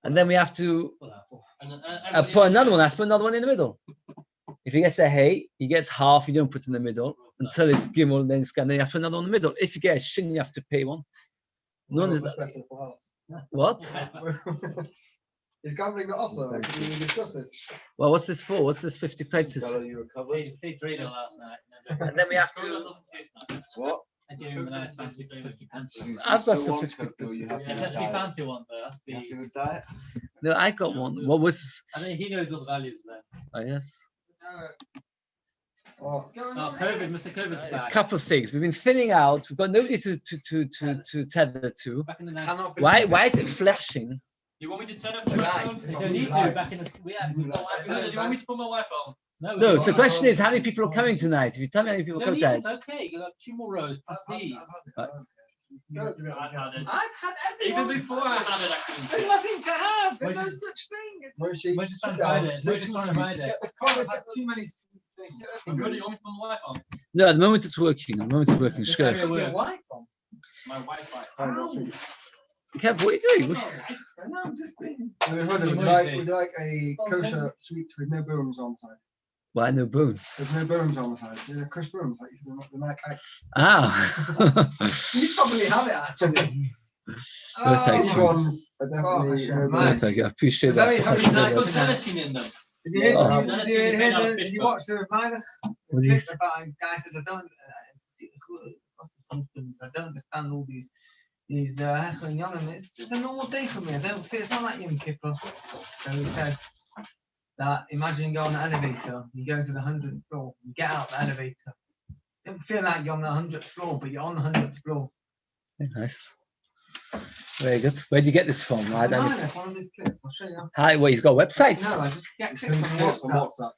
And then we have to put another one. I put another one in the middle. If he gets a hey, he gets half. You don't put in the middle until it's gimel. Then it's then you have to put another one in the middle. If you get a shin, you have to pay one. No one is that. What? Is gambling not also? Can we discuss this? Well, what's this for? What's this 50 plates? And then we have to. What? I give him a nice fancy 50 pence. I've got some 50 plates. Yeah, it has to be fancy ones though. It has to be. No, I got one. What was? I think he knows all the values of them. Oh yes. What's going on? COVID, Mr. COVID's A back. couple of things. We've been thinning out. We've got nobody to tether to. Back in the Why is it flashing? You want me to turn off the light? There's no need to. Back in the you want me to put my wife on? No. So the question is, how many people are coming tonight? If you tell me how many people are coming tonight. Okay, you got 2 more rows plus these. Right. I've had it. I've had everyone. Even before I had it, actually. There's nothing to have. There's no such thing. We're just trying to hide it. We're just trying to hide it. I've had too many things. You want me to put my wife on? No, at the moment it's working. At the moment it's working. Shkir. Your wife on. My Wi-Fi. Kev, what are you doing? No, I'm just being. Would you like a kosher sweet with no bones on the side? Why no bones? There's no bones on the side. They're crisp bones, like the Nike Ice. Ah. You probably have it actually. No, thank These you. ones are definitely no No, bones. thank you. I appreciate Very that. hungry. It's got gelatin in them. Did you hear? Oh. Did you watch the reminder? What is this? About a guy says I don't. I don't understand all these Hechel and Yonim. It's a normal day for me. I don't feel it's not like Yom Kippur. So he says that imagine you go on the elevator, you go to the 100th floor, you get out the elevator. You don't feel like you're on the 100th floor, but you're on the 100th floor. Nice. Very good. Where do you get this from? I don't know. One of these clips. I'll show you. Hi, well, he's got a website. No, I just get clips Send clips on on WhatsApp. WhatsApp.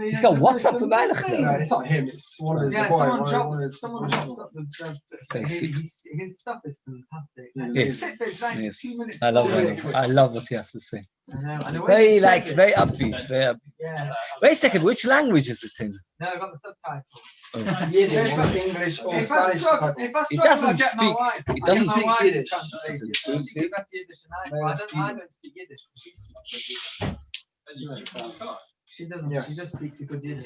He's got WhatsApp for Meilich. No, it's not him. It's one of his. Yeah, boy, someone one chops of up the Okay, his stuff is fantastic. Yes. It's like Yes. 2 minutes. I love to do it. it. I love what he has to say. I know, and the way Very he like says it- very upbeat. Very upbeat. Yeah. Wait a second. Which language is it in? No, I got the subtitle. Oh. Yiddish, English, or If I Spanish. struggle, He I'll doesn't get my speak- wife. he I'll doesn't get my speak wife to Yiddish. translate it. Doesn't She speaks better Yiddish than I do. I don't speak Yiddish. She doesn't. Yeah. She just speaks a good Yiddish.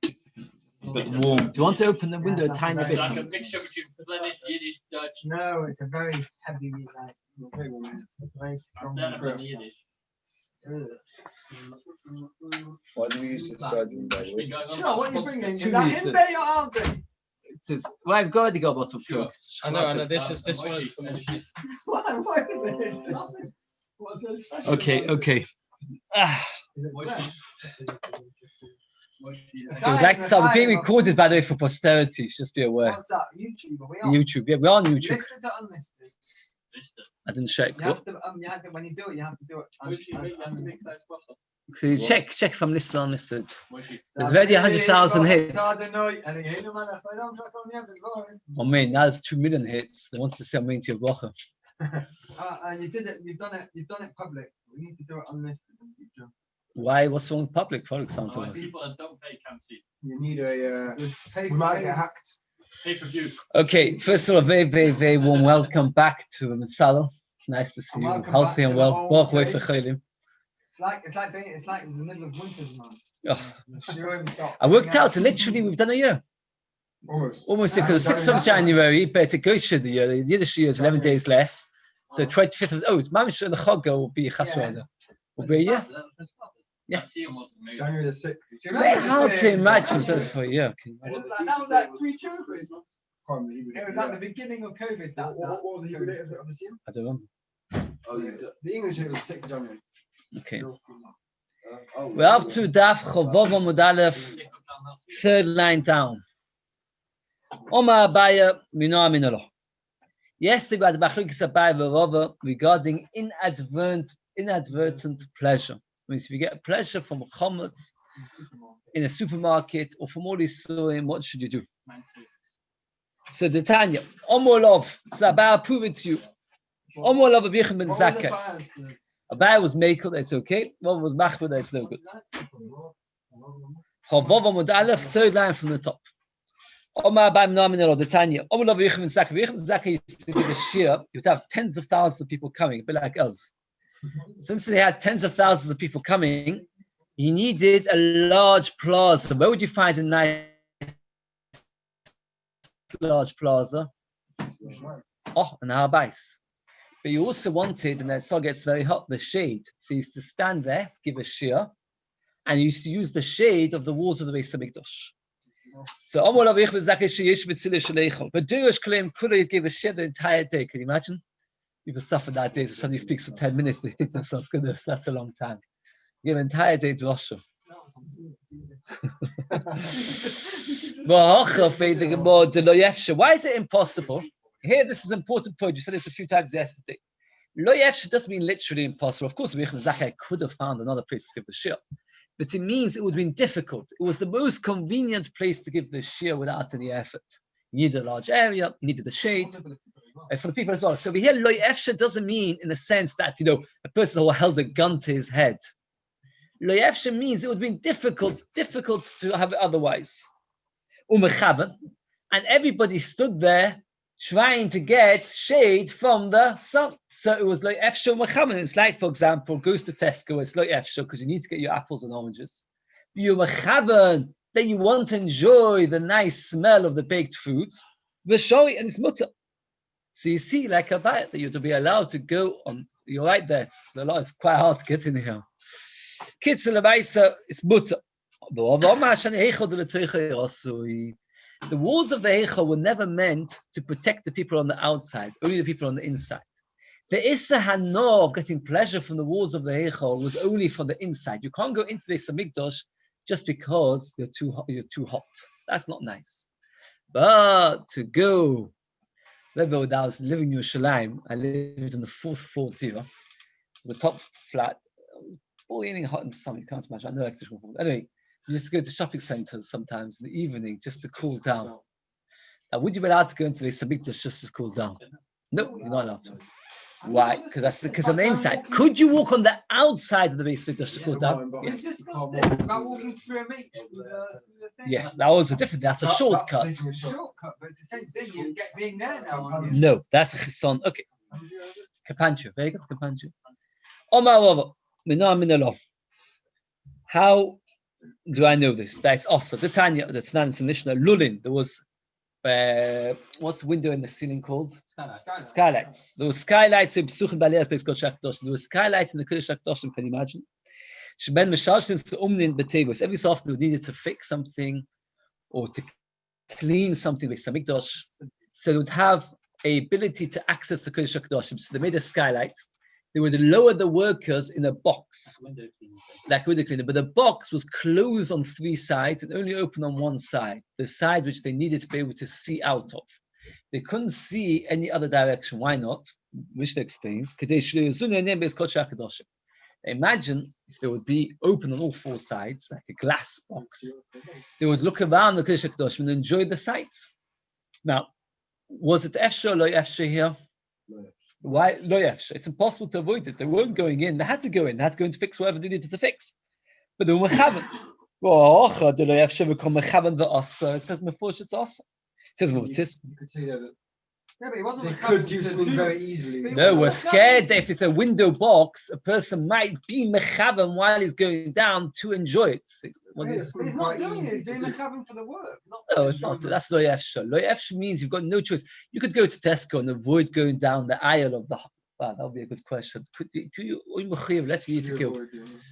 It's a bit warm. Do you want to open the window a Yeah, tiny that's bit? Like a mixture between blended Yiddish, Dutch, No, it's a very heavy, like very strong. and then Yiddish. Why do we use this side window? It's been going on Sure, what are you about bringing? Is Two that uses. him there or Andre? It is. Well, I've already got lots of Sure. I know. This one is for What is it? What's so special Okay. about it? Okay. Ah, Is it bread? I would like to start. We're being recorded, by the way, for posterity. Just be aware. What's that? YouTube? Are we on? YouTube. Yeah, we're on YouTube. Listed or unlisted? I didn't check. You have to, when you do it, you have to do it. So you check if I'm listed or unlisted. There's already 100,000 hits. Oh man, now there's 2 million hits. They wanted to say I'm into your blocker. You did it. You've done it public. We need to do it unlisted in the future. Why? What's wrong with public? Public sounds like. People that don't pay can't see. You need a. Pay- We might pay- get hacked. Pay-per-view. Okay, first of all, very, very, very warm welcome back to Mitzalo. It's nice to see And you welcome healthy back and to well. the whole Baruch Hu place. Fechelim. It's like the middle of winter's month. Oh. Shiur I worked out, literally, we've done a year. Almost, because 6th of January, but to go to the year. The Yiddish year is 11 days less. So 25th of, oh, Mamish and the Chagga will be a Chasraza. Will be a year. Yeah. January the 6th. It's very hard to imagine that for a year. Can you imagine? That was like pre-COVID. Pardon me, It was like the beginning of COVID. What was the Hebrew date of this year? I don't remember. The English date was 6th of January. Okay. We're up to Daf Chavov Amud Aleph, 3rd line down. Omar Abaya Mino Aminolo. Yesterday we had the Machlokes Abaya v'Rava regarding inadvertent pleasure. Means if you get a pleasure from a chametz in a supermarket or from all these surim, what should you do? So the Tanya, Omolov, so Abaya prove it to you. Omolov Abichem ben Zakeh. Abaya was makel, that's okay. One was machmir, that's no good. Chavov Amud Aleph, 3rd line from the top. Omar Baim Nominal, the Tanya. Omar Love Yechim and Zaka. Yechim and Zaka used to give a shiur. You would have tens of thousands of people coming, a bit like us. Since they had tens of thousands of people coming, he needed a large plaza. Where would you find a nice large plaza? Oh, an Arbais. But you also wanted, and that sun gets very hot, the shade. So you used to stand there, give a shiur, and you used to use the shade of the walls of the Beis Hamikdash. So Amol Avich v'Zakei sheyesh b'tzilei shleichol. But Jewish claim could give a shiur the entire day. Can you imagine? People suffer that day. So somebody speaks for 10 minutes, they think to themselves, goodness, that's a long time. Give an entire day to Roshah. Why is it impossible? Here, this is an important point. You said this a few times yesterday. Lo yefshe doesn't mean literally impossible. Of course, Zakai could have found another place to give the shiur, but it means it would have been difficult. It was the most convenient place to give the shiur without any effort. You needed a large area, you needed the shade, and for the people as well. So we hear lo yefshe doesn't mean in the sense that, a person who held a gun to his head. Lo yefshe means it would have been difficult to have it otherwise. Umechaven, and everybody stood there trying to get shade from the sun. So it was like efsho mechaven. It's like, for example, goes to Tesco, it's like efsho because you need to get your apples and oranges. You mechaven, that you want to enjoy the nice smell of the baked foods. V'shoi, and it's mutter. So you see, like a bite, that you're to be allowed to go on. You're right there. It's quite hard to get in here. Kitzel it's mutter. The walls of the Heichal were never meant to protect the people on the outside, only the people on the inside. The Issa Hano of getting pleasure from the walls of the Heichal was only for the inside. You can't go into the Samikdash just because you're too hot. That's not nice. But to go, remember when I was living in Yerushalayim, I lived in the 4th floor too, the top flat. It was boiling hot in the summer, you can't imagine. I know electrical. Anyway, you used to go to shopping centers sometimes in the evening just to cool down. Now, would you be allowed to go into the Samikdash just to cool down? No, you're not allowed to. Why? Because on the inside. Could you walk on the outside of the Beis Hamikdash to cool down? Yes. Yes, that was a different. That's a shortcut. Shortcut, but it's the same thing. You get being there now. No, that's a chison. Okay. Kapanchu. Very good. Kapanchu. Omar Rava. Minah. How do I know this? That's also the Tanya, the Tanan Mishnah, Lulin. There was what's the window in the ceiling called? Skylights. There were skylights in Pesachim Balias Beis Kodesh HaKadoshim. There were skylights in the Kodesh HaKadoshim. Can you imagine? Sheben Meshalshin to Umnin Betevos. Every so often we needed to fix something or to clean something with Hamikdash, so they would have a ability to access the Kodesh HaKadoshim. So they made a skylight. They would lower the workers in a box, like a window cleaner, but the box was closed on 3 sides and only open on one side, the side which they needed to be able to see out of. They couldn't see any other direction. Why not? Mishnah explains. Imagine if they would be open on all 4 sides, like a glass box. They would look around the Kodesh HaKadoshim and enjoy the sights. Now, was it Efsha or Lo Efsha here? Why Lo Efsha? It's impossible to avoid it. They weren't going in. They had to go in. They had to go in to fix whatever they needed to fix. But they were mechaven. It says Mefosh it's awesome. It says Motis. You could say that. Yeah, but it wasn't They could do something very easily. No, we're scared that if it's a window box, a person might be mechaven while he's going down to enjoy it. But he's not doing it. He's doing mechaven for the work. No, it's not. That's Lo Efsha. Lo Efsha means you've got no choice. You could go to Tesco and avoid going down the aisle of the. Wow, that would be a good question. Let's eat to go.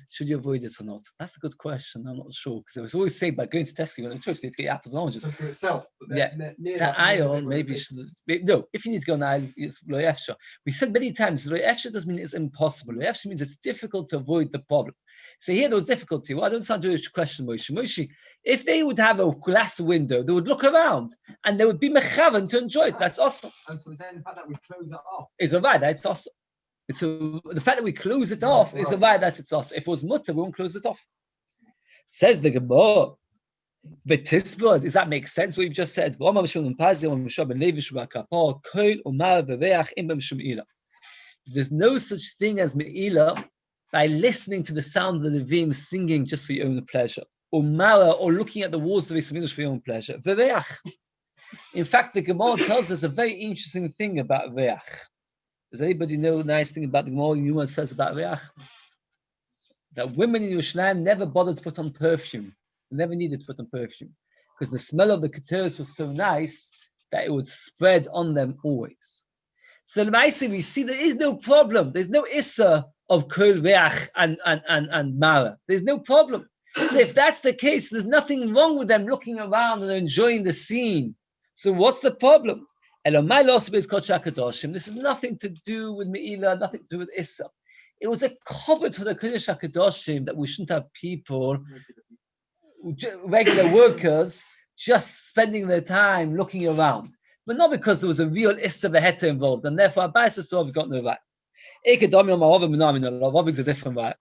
Should you avoid it or not? That's a good question. I'm not sure because it was always said by going to Tesco, you've got no choice. You need to get apples and oranges. Tesco itself. The aisle maybe should. No, if you need to go on the aisle, it's Lo Efsha. We said many times Lo Efsha doesn't mean it's impossible. Lo Efsha means it's difficult to avoid the problem. So here there was difficulty. Well, I don't sound to question Moshe. If they would have a glass window, they would look around and they would be mechaven to enjoy it. That's awesome. And so then the fact that we close it off. It's a right. That's awesome. The fact that we close it off is a right that it's awesome. If it was mutter, we won't close it off. Says the Gemara. V'tisbod. Does that make sense? What you've just said. There's no such thing as me'ilah by listening to the sound of the Levim singing just for your own pleasure, or mara, or looking at the walls of the Beis Hamikdash for your own pleasure. V'reach. In fact, the Gemara tells us a very interesting thing about Reach. Does anybody know a nice thing about the Gemara? Yuma says about Reach? That women in Yerushalayim never bothered to put on perfume. They never needed to put on perfume. Because the smell of the keteros was so nice that it would spread on them always. So in Ma'aseh, we see there is no problem. There's no issa of kol reach and mara. There's no problem. So if that's the case, there's nothing wrong with them looking around and enjoying the scene. So what's the problem? This is nothing to do with Me'ilah, nothing to do with issa. It was a covet for the Kodesh HaKadoshim that we shouldn't have people, regular workers, just spending their time looking around. But not because there was a real issa v'heta involved, and therefore Abai says, so we've got no right. It's a different right.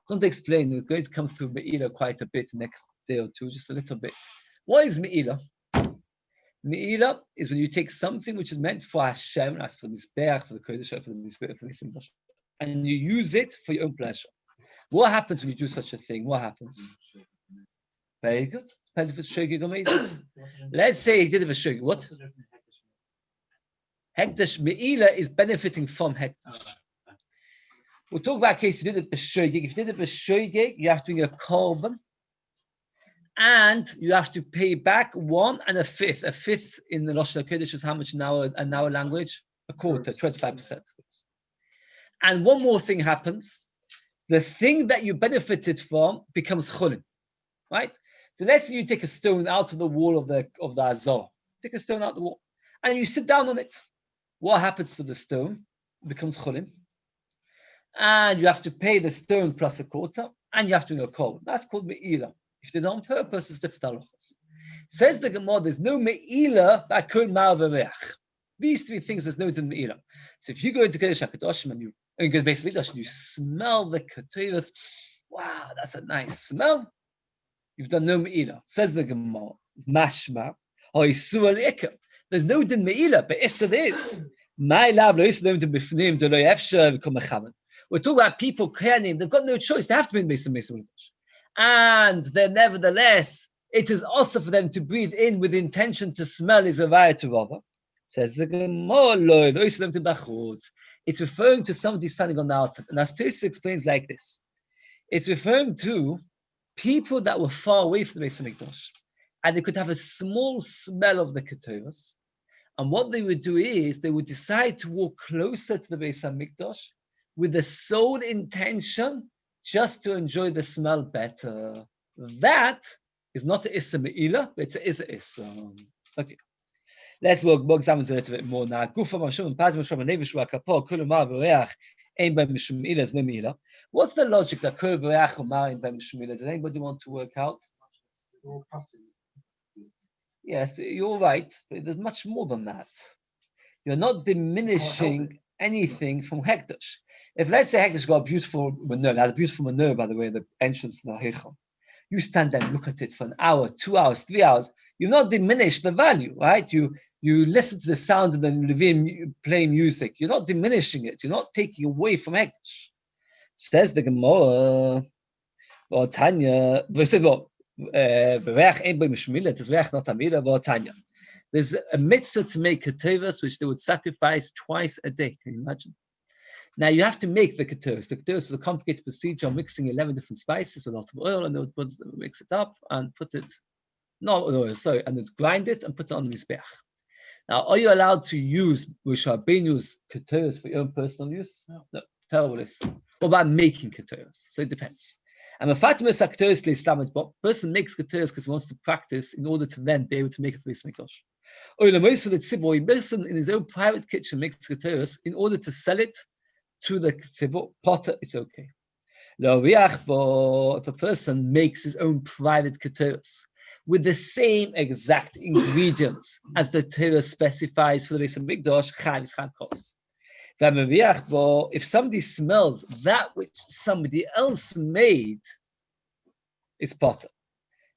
Don't explain, we're going to come through Me'ilah quite a bit next day or two, just a little bit. What is Me'ilah? Me'ilah is when you take something which is meant for Hashem, as for the Mizbeach, for the Kodesh, for the Mizbeach, for the Mizbeach, and you use it for your own pleasure. What happens when you do such a thing? What happens? Very good. Depends if it's shogeg or meizid. Let's say he did it for shogeg. What? Hekdesh Me'ilah is benefiting from Hekdesh. We'll talk about a case you did it for shogeg. If you did it for shogeg, you have to bring a korban, and you have to pay back 1 1/5. A fifth in the Lashon HaKodesh is how much in our language? A quarter, 25%. And one more thing happens. The thing that you benefited from becomes chulin, right? So let's say you take a stone out of the wall of the Azor. Take a stone out of the wall, and you sit down on it. What happens to the stone? It becomes chulin. And you have to pay the stone plus a quarter, and you have to do a korban. That's called me'ilah. If they did it on purpose, it's different halachas. Says the Gemara, there's no me'ilah by kol ma'ar v'reach. These three things, there's no din me'ilah. So if you go into Kodesh HaKadoshim and you go to Beis Mikdash and you smell the keteros, wow, that's a nice smell. You've done no me'ilah. Says the Gemara, mashma, there's no din me'ilah, but issa there is. We're talking about people kohanim, they've got no choice, they have to be in Beis Mikdash. And then nevertheless, it is also for them to breathe in with intention to smell is a raya to Rava. Says the Gemara, it's referring to somebody standing on the outside. And as Tosis explains like this, it's referring to people that were far away from the Beis Mikdash, and they could have a small smell of the keteros. And what they would do is they would decide to walk closer to the Beis Mikdash with the sole intention just to enjoy the smell better. That is not a issa me'ilah, but it's a issa. Okay. Let's work examine a little bit more now. What's the logic that kol v'reach umar in beim shmila? Does anybody want to work out? Yes, you're right, but there's much more than that. You're not diminishing anything from Hekdesh. If let's say Hekdesh got a beautiful manure, that's a beautiful manure, by the way, the entrance to the Heichal. You stand there and look at it for an hour, 2 hours, 3 hours. You've not diminished the value, right? You listen to the sound of the Levim playing music. You're not diminishing it. You're not taking away from Hekdesh. Says the Gemara, or Tanya, there's a mitzvah to make keteros, which they would sacrifice twice a day. Can you imagine? Now you have to make the keteros. The keteros is a complicated procedure of mixing 11 different spices with lots of oil, and they would mix it up and put it, and they'd grind it and put it on the mizbeach. Now, are you allowed to use Moshe Rabbeinu's keteros for your own personal use? No. Terrible listen. What about making keteros? So it depends. And the Fatima keteros l'Islam, but person makes keteros because he wants to practice in order to then be able to make it for Beis Mikdash. Or the person in his own private kitchen makes keteros in order to sell it to the tzibur potter, it's okay. If a person makes his own private keteros with the same exact ingredients as the Torah specifies for the Beis Mikdash, chav kos. If somebody smells that which somebody else made, it's potter.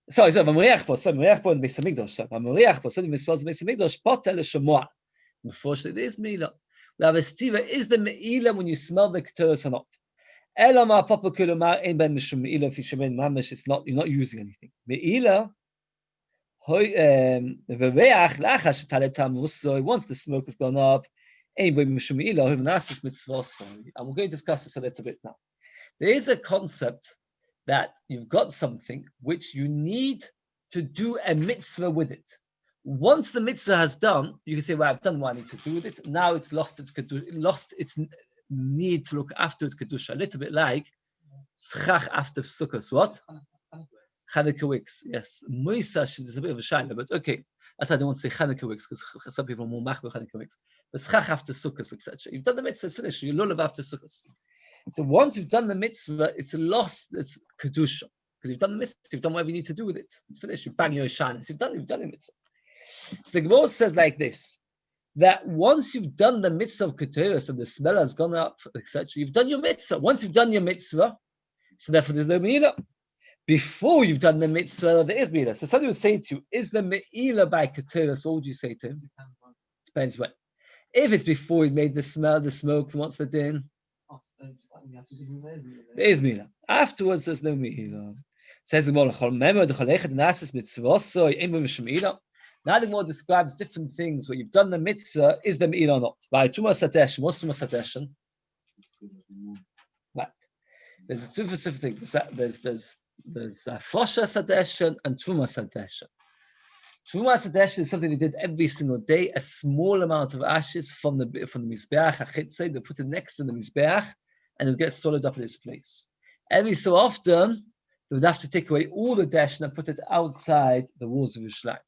Sorry, somebody smells the Beis Mikdash, potter l'shamoah. Unfortunately, there is me'ilah. We have a stiva, is the me'ilah when you smell the keteros or not? Elama papa kulumar ein ben mishum meila fi shemen mamish. It's not, you're not using anything. Meila veveach lachash taletam muso. Once the smoke has gone up, ein ben mishum meila humanas mitzvah. And we're going to discuss this a little bit now. There is a concept that you've got something which you need to do a mitzvah with it. Once the mitzvah has done, you can say, well, I've done what I need to do with it. Now it's lost its need to look after its kedusha. A little bit like schach after Sukkot. What? Chanukah wicks. Yes. Moisa, there's a bit of a shine, but okay. That's why I don't want to say Chanukah wicks, because some people are more machber Chanukah wicks. But schach after Sukkot, etc. You've done the mitzvah, it's finished. You lulav after Sukkot. So once you've done the mitzvah, it's lost its kedusha. Because you've done the mitzvah, you've done whatever you need to do with it. It's finished. You bang your shine. So you've done the mitzvah. So the Gemara says like this, that once you've done the mitzvah of Keteris and the smell has gone up, etc., you've done your mitzvah. Once you've done your mitzvah, so therefore there's no meila. Before you've done the mitzvah, there is meila. So somebody would say to you, is the meila by Keteris? What would you say to him? Depends when. If it's before he's made the smell, the smoke from what's the din, there is meila. Afterwards, there's no meila. Says the Gemara, now the Gemara describes different things where you've done the mitzvah, is the meila or not? By Truma Sadeshan, what's Truma Sadeshan? Right. There's two specific things. There's Fosha Sadeshan and Truma Sadeshan. Truma Sadeshan is something they did every single day, a small amount of ashes from the Mizbeach, Achitze, they put it next to the Mizbeach, and it would get swallowed up in its place. Every so often, they would have to take away all the dash and put it outside the walls of Yerushalayim.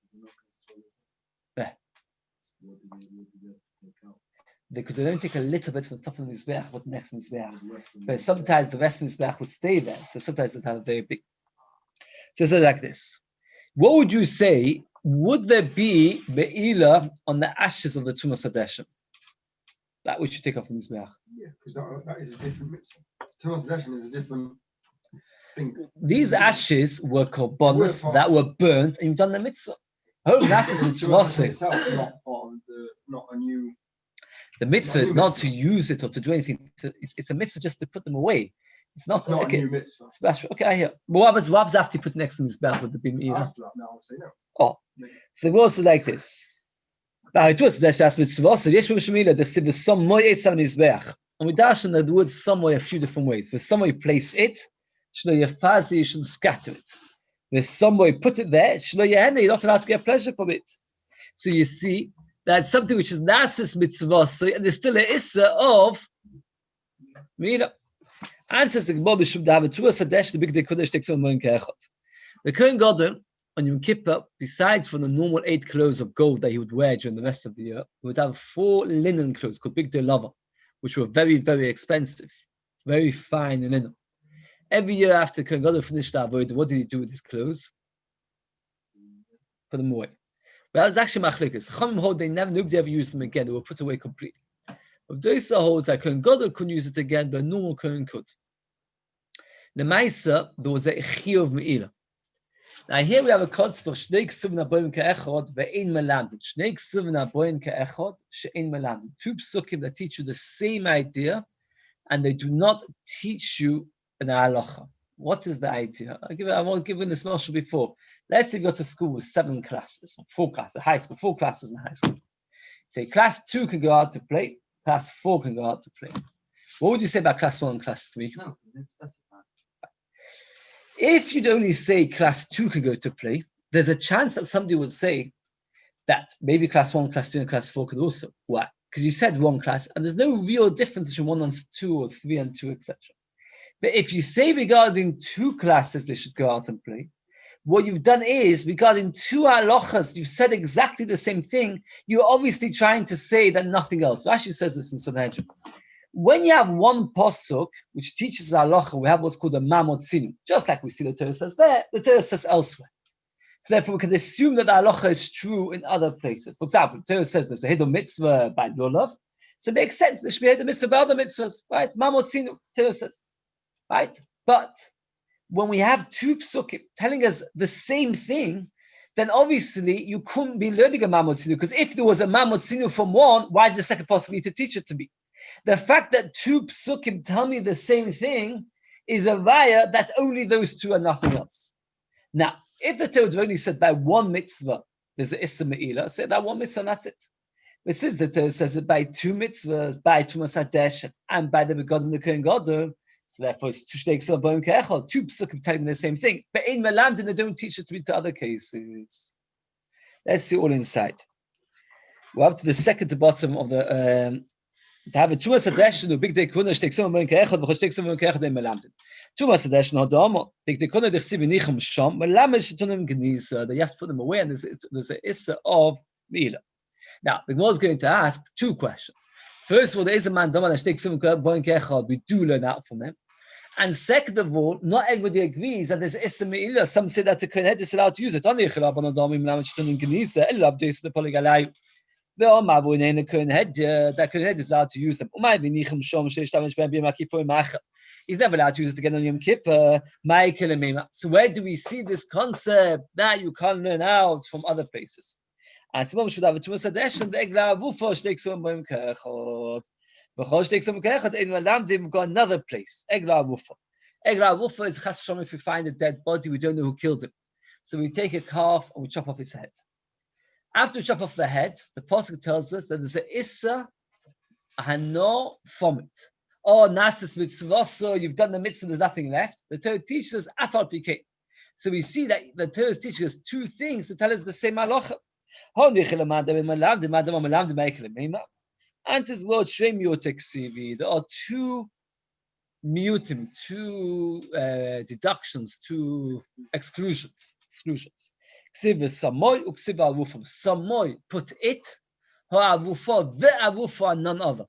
They could only take a little bit from the top of the Mizbeach, but next to the Mizbeach. But sometimes the rest of the Mizbeach would stay there, so sometimes they'd have a very big. So it's like this. What would you say? Would there be Be'ila on the ashes of the Truma Sadeshan? That we should take off from the Mizbeach. Yeah, because that is a different mitzvah. Truma Sadeshan is a different thing. These ashes were korbanos that were burnt, and you've done the mitzvah. Oh, that is mitzvah. Not a new. The mitzvah is not to use it or to do anything. It's a mitzvah just to put them away. It's not a new mitzvah. Special. Okay, I hear. But what happens after you put next to the Mizbeach with the bim? After that, no, I would say no. Oh, so it was like this. And we dash in the word some way a few different ways. There's some way you place it, you should scatter it. There's some way you put it there, you're not allowed to get pleasure from it. So you see that's something which is nasis mitzvah, and there's still an issa of Mira. Answers the Gemara B'Shub David Trua Sadesh, the big day Kodesh takes on Moin Ke'echot. The Kohen Gadol on Yom Kippur, besides from the normal 8 clothes of gold that he would wear during the rest of the year, he would have 4 linen clothes called big day lava, which were very, very expensive, very fine linen. Every year after Kohen Gadol finished the avodah, what did he do with his clothes? Put them away. But that was actually machlekes. Chachamim hold nobody ever used them again. They were put away completely. Of those holds that Kohen Gadol couldn't use it again, but a normal Kohen could. The Maisa, there was a Shiur of Meila. Now here we have a concept of Shnei Ksuvim Aboim Ke'echod ve'ein melamdin. Shnei Ksuvim Aboim Ke'echod she'ein melamdin. 2 psukim that teach you the same idea, and they do not teach you an halacha. What is the idea? I won't give you this mashal before. Let's say you go to school with 7 classes, 4 classes, high school, 4 classes in high school. Say class 2 can go out to play, class 4 can go out to play. What would you say about class 1 and class 3? No, it's specified. If you'd only say class 2 can go to play, there's a chance that somebody would say that maybe class 1, class 2, and class 4 could also. Why? Because you said 1 class, and there's no real difference between 1 and 2 or 3 and 2, etc. But if you say regarding 2 classes they should go out and play, what you've done is, regarding 2 halachas, you've said exactly the same thing. You're obviously trying to say that nothing else. Rashi says this in Sanhedrin. When you have 1 pasuk which teaches halacha, we have what's called a mamot sinu. Just like we see the Torah says there, the Torah says elsewhere. So therefore, we can assume that the halacha is true in other places. For example, the Torah says there's a hidden mitzvah by lulav, so it makes sense. There should be a hidden mitzvah by other mitzvahs, right? Mamot sinu, Torah says, right? But when we have 2 psukim telling us the same thing, then obviously you couldn't be learning a mamot sinu, because if there was a mamot sinu from 1, why did the second pasuk need to teach it to me? The fact that two psukim tell me the same thing is a raya that only those two are nothing else. Now, if the Torah only said by one mitzvah, there's the Issa Me'ila, say that one mitzvah and that's it. But since the Torah says that by two mitzvahs, by Tumas Hadesh and by the Begodim the Kohen Gadol, so therefore it's two stakes of Boim Ke'echel, two psukim telling me the same thing. But in Melamdin, they don't teach it to be to other cases. Let's see all inside. We're up to the second to bottom of the to have a Tumas Hadesh no big day kuna stakes of Boim Ke'echel, but stakes of Boim Ke'echel in Melamdin. Tumas Hadesh no damo big day kuna dechsiv nichem sham Melamesh tunim gnisa. That you have to put them away, and there's a issa of Meila. Now, the Gemara is going to ask two questions. First of all, there is a man, we do learn out from them. And second of all, not everybody agrees that there's Issa Me'ila. Some say that the Kohen is allowed to use it. There are Mavu in the Kohen that Kohen is allowed to use them. He's never allowed to use it again on Yom Kippur. So where do we see this concept that you can't learn out from other places? And someone should have a Tumas Hadesh and the Egla Avufo stakes on Boim Ke'echot. B'chol stakes on Boim Ke'echot, in Melamdim, we've got another place, Egla Avufo. Egla Avufo is Chas V'Shalom, if we find a dead body, we don't know who killed him. So we take a calf and we chop off his head. After we chop off the head, the Pasuk tells us that there's an Issa Hano from it. Oh, Nasis Mitzvah, so you've done the mitzvah, there's nothing left. The Torah teaches us Afal Pikei. So we see that the Torah is teaching us two things to tell us the same halacha. Answers Lord Shem Yoteksivi. There are two mutim, two deductions, two exclusions. Ksiva Samoy uksiva avufam. Samoy put it, ha'avufa the avufa and none other.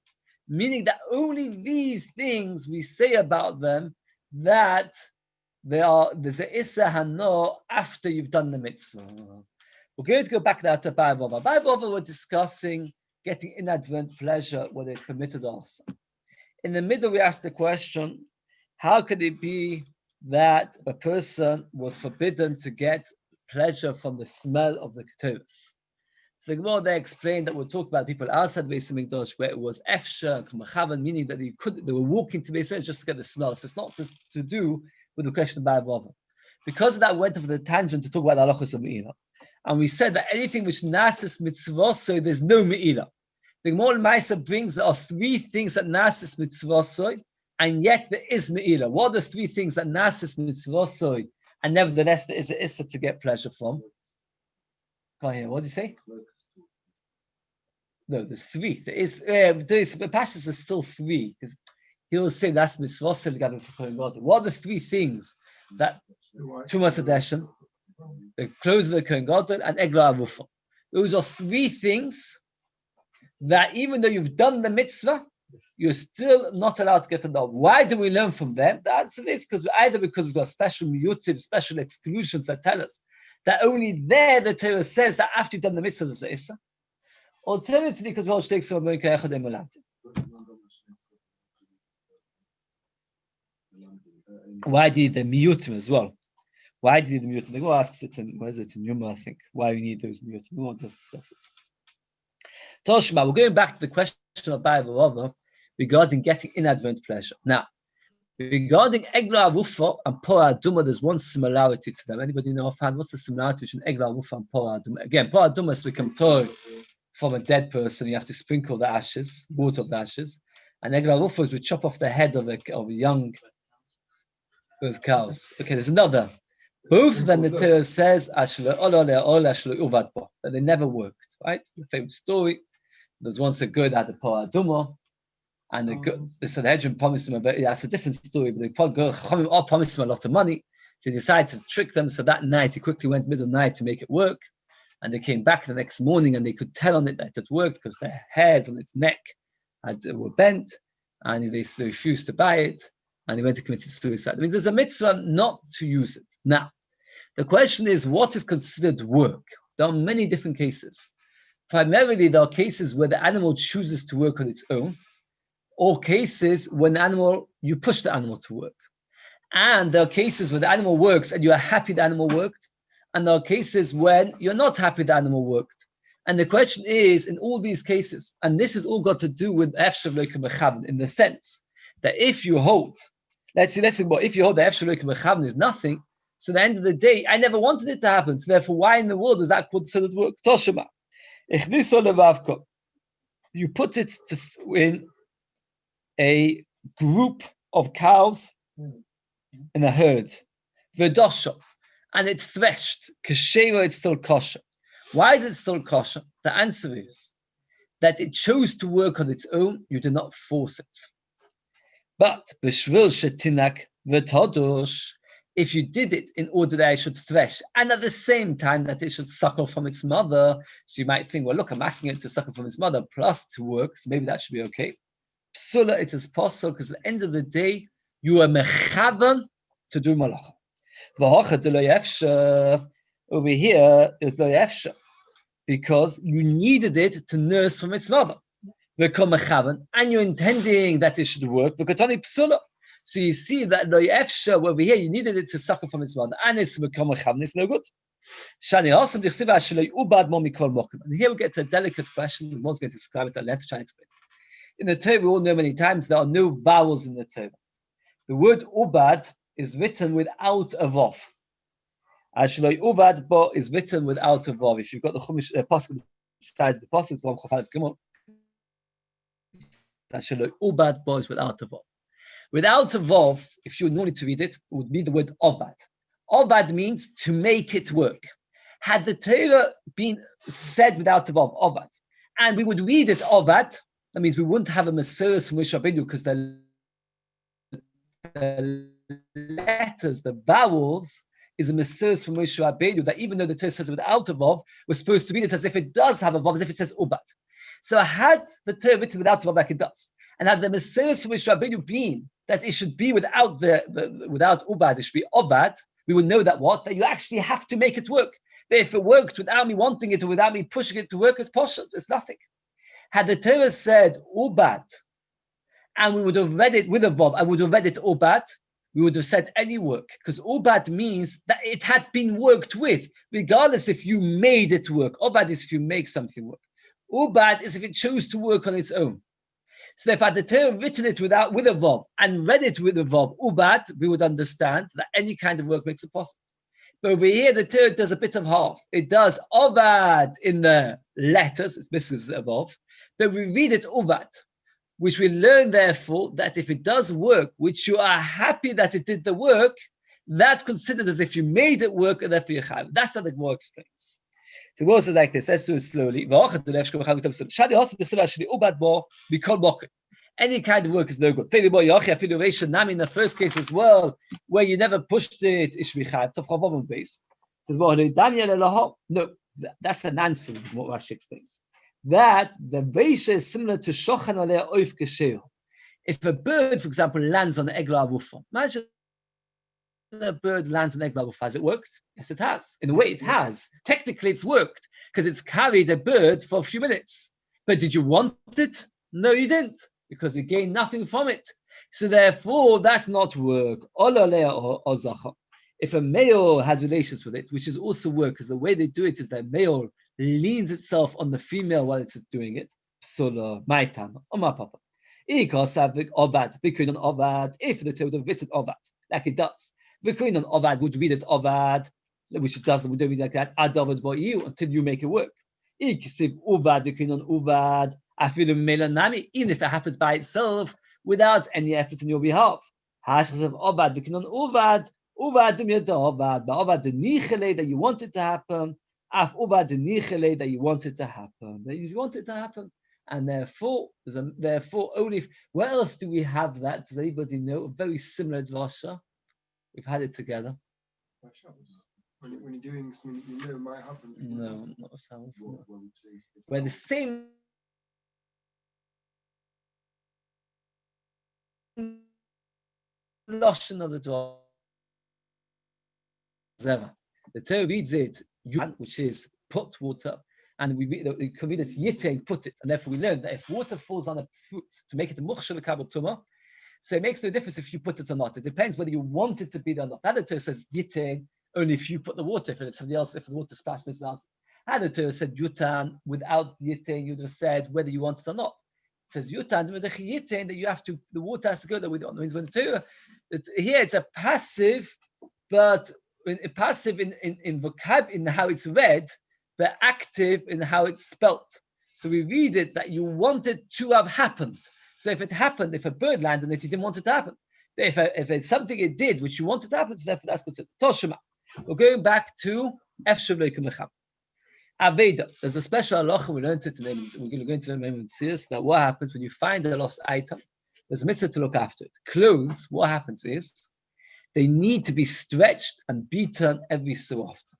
Meaning that only these things we say about them that there's a issa hano after you've done the mitzvah. We're going to go back there to Ba'avova. Ba'avova, we're discussing getting inadvertent pleasure, whether it's permitted or not. In the middle, we asked the question, how could it be that a person was forbidden to get pleasure from the smell of the keturos? So the Gemara there explained that we're talking about people outside the Beis Hamikdash where it was efsha, k'machavan, meaning that they were walking to the Beis Hamikdash just to get the smell. So it's not just to do with the question of Ba'avova. Because of that, went off the tangent to talk about the halachos of Me'ila. And we said that anything which nasis mitzvah, so there's no me'ila. The Gemara Maisa brings there are three things that nasis mitzvah, so, and yet there is me'ila. What are the three things that nasis mitzvah, so, and nevertheless there is a issa to get pleasure from? Come on here, what do you say? No, there's three. The Pashas are still three, because he'll say that's mitzvah, so what are the three things that Tumas Hadeshin, the clothes of the Kohen Gadol, and Egla Avufa? Those are three things that even though you've done the mitzvah, you're still not allowed to get a dog. Why do we learn from them? The answer is because we've got special miyutim, special exclusions that tell us that only there the Torah says that after you've done the mitzvah there's the issa. Alternatively, because we hold stakes of America Echad Emulantim. Why did the miyutim as well? Why did the miyutim? The Gemara asks it in, where is it in Yoma, I think, why we need those miyutim. We won't discuss it. Toshma, we're going back to the question of Ba'avova regarding getting inadvertent pleasure. Now, regarding Egla Avufa and Pora Aduma, there's one similarity to them. Anybody know offhand what's the similarity between Egla Avufa and Pora Aduma? Again, Pora Aduma is become toy from a dead person. You have to sprinkle the ashes, water of the ashes. And Egla Avufa is we chop off the head of a young with cows. Okay, there's another. Both of them, the Torah says that they never worked. Right? The famous story. There's once a good at the Pora Aduma, and the Sanhedrin promised him that's a different story, but the all promised him a lot of money. So he decided to trick them. So that night, he quickly went middle of the night to make it work. And they came back the next morning, and they could tell on it that it worked because their hairs on its neck were bent, and they refused to buy it, and he went to commit suicide. I mean, there's a mitzvah not to use it. Now, the question is, what is considered work? There are many different cases. Primarily, there are cases where the animal chooses to work on its own, or cases when you push the animal to work. And there are cases where the animal works and you are happy the animal worked, and there are cases when you're not happy the animal worked. And the question is, in all these cases, and this has all got to do with Efshav Loikum Mechavan, in the sense that if you hold, let's think about if you hold the Efshav Loikum Mechavan is nothing, so at the end of the day, I never wanted it to happen. So therefore, why in the world is that considered work? Toshima. You put it in a group of cows in a herd, Verdosha, and it threshed. Kasheva, it's still kosher. Why is it still kosher? The answer is that it chose to work on its own. You do not force it. But b'shvil shetinak v'todosh, if you did it in order that I should thresh, and at the same time that it should suckle from its mother, so you might think, well, look, I'm asking it to suckle from its mother plus to work, so maybe that should be okay. Psula, it is possible because at the end of the day, you are mechavan to do malacha. Over here, there's lo yefsha, because you needed it to nurse from its mother. And you're intending that it should work. So you see that lo yefsha over here, you needed it to suckle from its mother, and it's no good. And here we get to a delicate question. The most going to describe it. I'll have to try and explain it. In the Torah, we all know many times there are no vowels in the Torah. The word ubad is written without a vav. Ashloi ubad bo is written without a vav. If you've got the chumash pasuk besides the pasuk from Chafal Gimel, Ashloi ubad bo is without a vav. Without a vav, if you would normally to read it, it would be the word obad. Obad means to make it work. Had the Torah been said without a vav, obad, and we would read it obad, that means we wouldn't have a Mesiras from Moshe Rabbeinu because the letters, the vowels, is a Mesiras from Moshe Rabbeinu, that even though the Torah says it without a vav, we're supposed to read it as if it does have a vav, as if it says ubad. So had the Torah written without a vav like it does, and had the Mesiras from Moshe Rabbeinu been that it should be without without ubad, it should be obad, we would know that that you actually have to make it work. That if it worked without me wanting it or without me pushing it to work, it's poshut, it's nothing. Had the Torah said ubad, and we would have read it with a vav, I would have read it ubad, we would have said any work, because ubad means that it had been worked with, regardless if you made it work. Ubad is if you make something work. Ubad is if it chose to work on its own. So if had the Torah written it with a vav and read it with a vav, ubad, we would understand that any kind of work makes it possible. But over here, the Torah does a bit of half. It does obad in the letters, it's misses a vav, but we read it ubad, which we learn therefore that if it does work, which you are happy that it did the work, that's considered as if you made it work and therefore you have. That's how the Gemara explains. The Gemara says like this, let's do it slowly. Any kind of work is no good. In the first case as well, where you never pushed it, no, that's an answer, what Rashi explains. That the Beisha is similar to Shochan Aleh Oif Gesheir. If a bird, for example, lands on the Egla Avufa, imagine a bird lands on the Egla Avufa. Has it worked? Yes, it has. In a way, it has. Technically, it's worked because it's carried a bird for a few minutes. But did you want it? No, you didn't, because you gained nothing from it. So therefore, that's not work. If a male has relations with it, which is also work, because the way they do it is that male leans itself on the female while it's doing it. Psula, my time, on my papa. If the Torah would have written obad, like it does, Vikuin on obad would read it obad, which it doesn't, we don't read like that, adavad by you until you make it work. Even if it happens by itself without any effort on your behalf. Obad the nichele that you want it to happen. Af ubad the nichele that you want it to happen. That you want it to happen. And therefore, only where else do we have that? Does anybody know? A very similar drasha. We've had it together. When you're doing something you know might happen. No, not Shabbos. No. Where the same lashon of the drasha. The Torah reads it, which is put water, and we can read it yite, put it, and therefore we learn that if water falls on a fruit to make it a mukhshel kabel tuma, so it makes no difference if you put it or not. It depends whether you want it to be there or not. That the Torah says yite only if you put the water. If it's somebody else, if the water splashes around. Had the Torah said yutan without yitain, you'd have said whether you want it or not. It says yutan with a yitain that you have to, the water has to go there with it. Means when the Torah, here it's a passive, but passive in vocab in how it's read, but active in how it's spelt. So we read it that you want it to have happened. So if it happened, if a bird landed on it, you didn't want it to happen. But if it's something it did which you wanted to happen, so therefore that's considered Toshima. We're going back to Efshav Leikum Mecham. Aveda. There's a special halacha we learned it today. We're going to go into the name and see that what happens when you find a lost item. There's a mitzvah to look after it. Clothes. What happens is they need to be stretched and beaten every so often.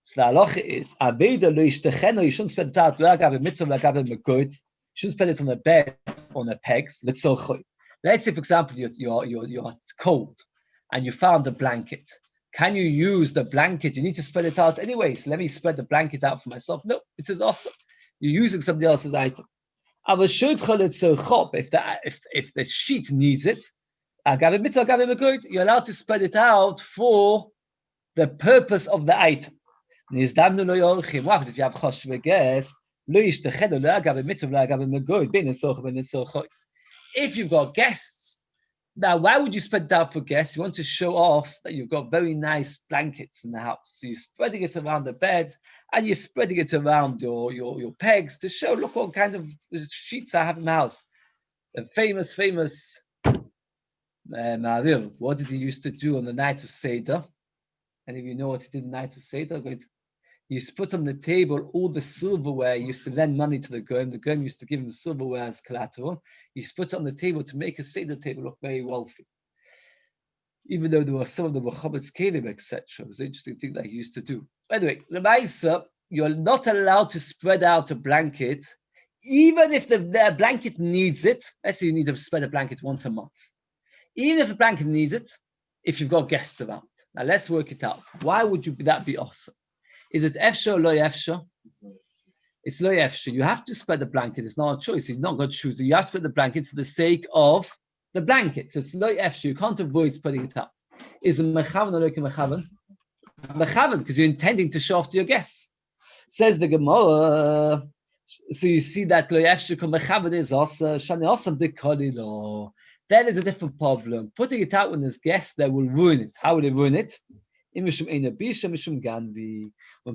So the halacha is Aveda lo yishtecheno. You shouldn't spread it out. Lo agav mitzvah, lo agav megoit. You shouldn't spread it on the bed, on the pegs. Let's say, for example, you're cold and you found a blanket. Can you use the blanket? You need to spread it out anyway. So let me spread the blanket out for myself. No, it is awesome. You're using somebody else's item. If the sheet needs it, you're allowed to spread it out for the purpose of the item. What happens if you have chosh guest? If you've got guests, now why would you spread it out for guests? You want to show off that you've got very nice blankets in the house. So you're spreading it around the beds and you're spreading it around your pegs to show, look what kind of sheets I have in the house. The famous Maril, what did he used to do on the night of Seder? Any of you know what he did on the night of Seder? He used to put on the table all the silverware. He used to lend money to the Goyim. The Goyim used to give him silverware as collateral. He used to put it on the table to make a Seder table look very wealthy. Even though there were some of the Mohammed's Kelim, etc. It was an interesting thing that he used to do. Anyway, Lemaisa, you're not allowed to spread out a blanket, even if the blanket needs it. Let's say you need to spread a blanket once a month. Even if the blanket needs it, if you've got guests around. Now let's work it out. Why would that be awesome? Is it efsha or lo efsha? It's lo efsha. You have to spread the blanket. It's not a choice. You've not got to choose. You have to spread the blanket for the sake of the blanket. So it's lo efsha. You can't avoid spreading it out. Is it mechavan or lo mechavan? Mechavan, because you're intending to show off to your guests. Says the Gemara. So you see that lo efsha mechavan is also shani osam de kolilo. That is a different problem. Putting it out when there's guests, that will ruin it. How will it ruin it? When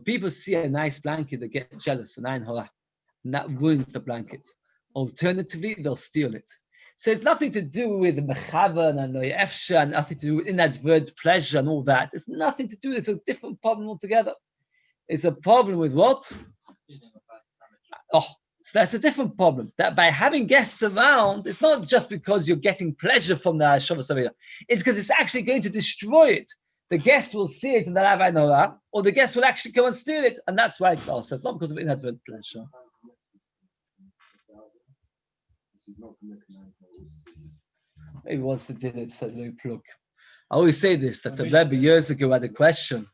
people see a nice blanket, they get jealous, and that ruins the blanket. Alternatively, they'll steal it. So it's nothing to do with mechavan and lo efsha, and nothing to do with inadvertent pleasure and all that. It's nothing to do. It's a different problem altogether. It's a problem with what? So that's a different problem. That by having guests around, it's not just because you're getting pleasure from the Shavas Aveda. It's because it's actually going to destroy it. The guests will see it in the Ravai Norah, or the guests will actually go and steal it, and that's why it's also. It's not because of inadvertent pleasure. Maybe once they did it, said no plug. I always say this, that a Rebbe years ago had a question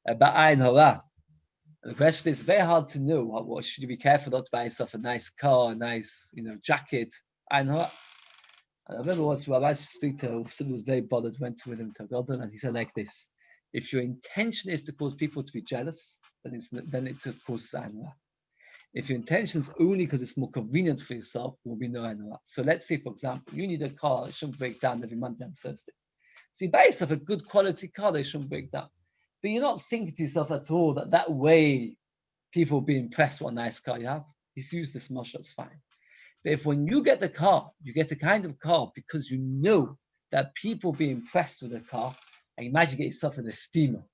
about Ayin Hora. And the question is very hard to know. What should you be careful not to buy yourself a nice car, a nice, jacket, Ayin Hora? And I remember once I used to speak to somebody who was very bothered, went with him to Godon, and he said like this: if your intention is to cause people to be jealous, then it causes Ayin Hora. If your intention is only because it's more convenient for yourself, there will be no Ayin Hora. So let's say, for example, you need a car, it shouldn't break down every Monday and Thursday. So you buy yourself a good quality car, they shouldn't break down. But you're not thinking to yourself at all that way people will be impressed what a nice car you have. He's used this much, that's fine. But if when you get the car, you get a kind of car because you know that people will be impressed with the car, and you imagine get yourself in a steamer.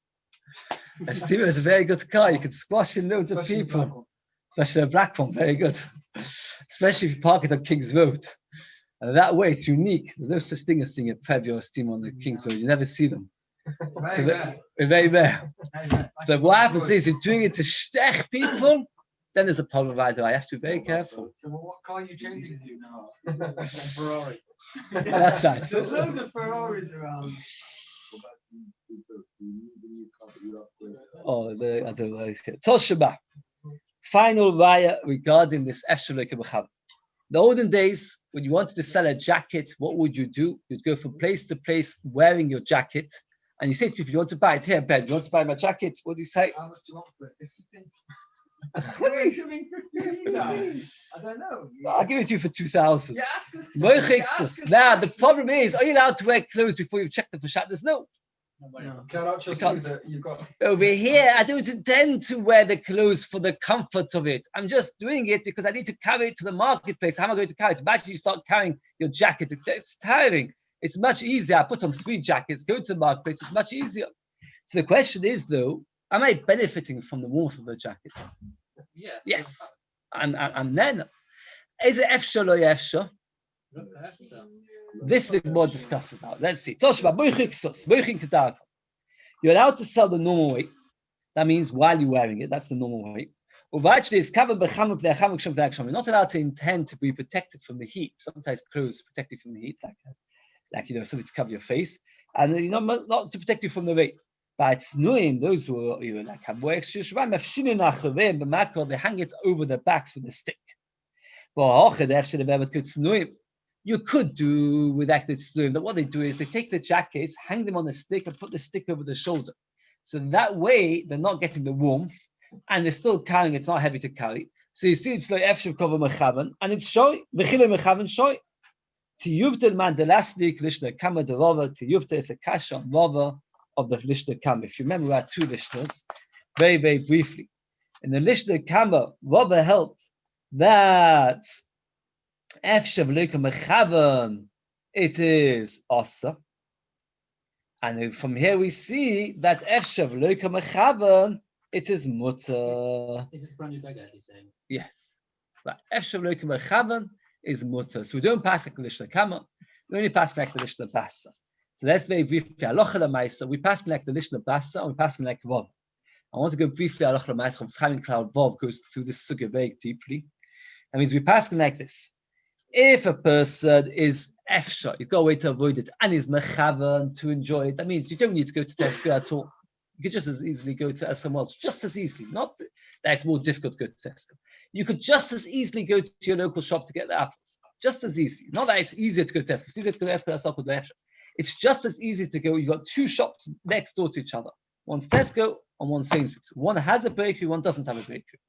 A steamer is a very good car. You can squash in loads of people. Especially a black one, very good. Especially if you park it on King's Road. And that way it's unique. There's no such thing as seeing a Previa or a steamer on the King's Road. You never see them. Very rare. So what happens is you're doing it to stech people, then there's a problem right there. I have to be very careful. So what car are you changing to now? Ferrari. That's right. There's loads of Ferraris around. I don't know. Tol Shabbat. Final raya regarding this Efshel Leikum Mecham. The olden days, when you wanted to sell a jacket, what would you do? You'd go from place to place wearing your jacket, and you say to people, "You want to buy it here, Ben? You want to buy my jacket?" What do you say? How much do you want for it? 50 pence. It should be 15 now. I don't know. I'll give it to you for 2,000. Yeah, ask us. Moichiksus. Now, the problem is, are you allowed to wear clothes before you've checked the Fashatnas? No. No. Cannot just can't. do that. You've got. Over here, I don't intend to wear the clothes for the comfort of it. I'm just doing it because I need to carry it to the marketplace. How am I going to carry it? Imagine you start carrying your jacket. It's tiring. It's much easier. I put on 3 jackets, go to the marketplace. It's much easier. So the question is, though, am I benefiting from the warmth of the jacket? Yes. Yes. And then, is it efsha lo efsha? This the more discusses now. Let's see. You're allowed to sell the normal way. That means while you're wearing it, that's the normal way. You're not allowed to intend to be protected from the heat. Sometimes clothes protect you from the heat, like something to cover your face, and not to protect you from the rain. But it's nuim, those who are like have more extra shvaim, they hang it over the backs with a stick. You could do with active slim, but what they do is they take the jackets, hang them on a stick, and put the stick over the shoulder. So that way they're not getting the warmth, and they're still carrying. It's not heavy to carry. So you see, it's like efshav cover mechavan, and it's shoy v'chile mechavan shoy. Tiyuvta man the last week lishna kama derova. Tiyuvta is a kasha on rova of the lishna kama. If you remember, we had 2 lishnas, very very briefly. In the lishna kama, rova held that efshav leika mechavan, it is asa. And from here we see that efshav leika mechavan, it is mutter. Is this brand new beggar, he's saying? Yes. Right. Efshav leika mechavan is mutter. So we don't pass like the lishna kama. We only pass like the lishna basa. So that's very briefly. Alocha lemaisa. We pass like the lishna basa, and we pass like vov. I want to go briefly. Alocha lemaisa from Chaim Cloud Vov goes through this sugya very deeply. That means we pass like this. If a person is efsha, you've got a way to avoid it, and is mechavan to enjoy it, that means you don't need to go to Tesco at all. You could just as easily go to somewhere else, just as easily. Not that it's more difficult to go to Tesco. You could just as easily go to your local shop to get the apples. Just as easy. Not that it's easier to go to Tesco. It's easier to go to Tesco. That's not the efsha. It's just as easy to go. You've got 2 shops next door to each other. One's Tesco and one's Sainsbury's. One has a bakery, one doesn't have a bakery.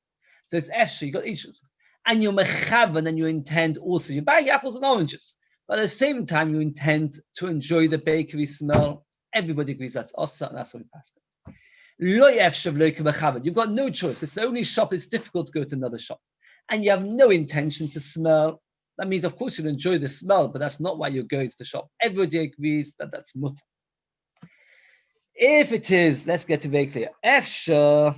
So it's efsha. You got each of them. And you're mechavan, and you intend also, you're buying apples and oranges, but at the same time you intend to enjoy the bakery smell. Everybody agrees that's asa, and that's what we pass it. Lo yefshav lo mechavan. You've got no choice. It's the only shop. It's difficult to go to another shop, and you have no intention to smell. That means, of course, you'll enjoy the smell, but that's not why you're going to the shop. Everybody agrees that that's mutter. If it is, let's get it very clear. Efsha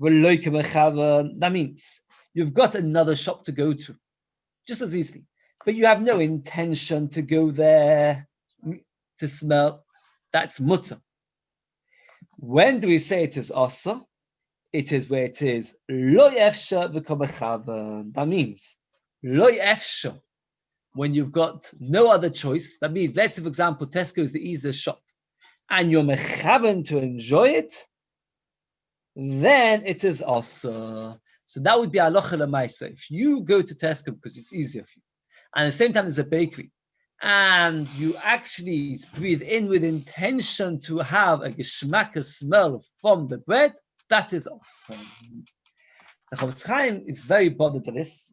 lo mechavan. That means you've got another shop to go to, just as easily, but you have no intention to go there to smell. That's mutter. When do we say it is asa? It is where it is lo efsha v'komechavan. That means lo efsha, when you've got no other choice. That means, let's say, for example, Tesco is the easiest shop, and you're mechavan to enjoy it, then it is asa. So that would be alocha lemaisa. If you go to Tesco because it's easier for you, and at the same time there's a bakery, and you actually breathe in with intention to have a geschmack smell from the bread, that is awesome. The Chofetz Chaim is very bothered by this,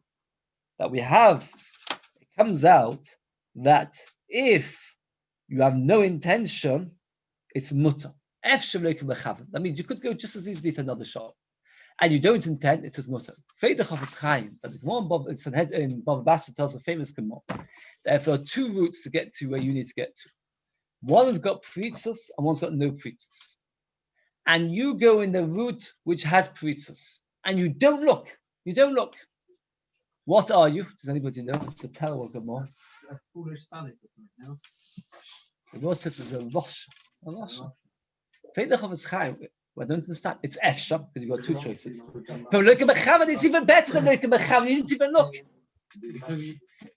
that we have, it comes out that if you have no intention, it's mutter. That means you could go just as easily to another shop, and you don't intend, it is mutter. Fei the Chofetz Chaim, but it's in Bava Basra tells a famous Gemara that there are 2 routes to get to where you need to get to. One has got pritzos and one's got no pritzos. And you go in the route which has pritzos, and you don't look. You don't look. What are you? Does anybody know? It's a terrible Gemara. A foolish tzaddik or something, no? The Gemara says it's a rosh. A rosh. Fei the Chofetz Chaim. I don't understand. It's efsha because you've got 2 choices. But look at mechavan, it's even better than look at mechavan. You didn't even look.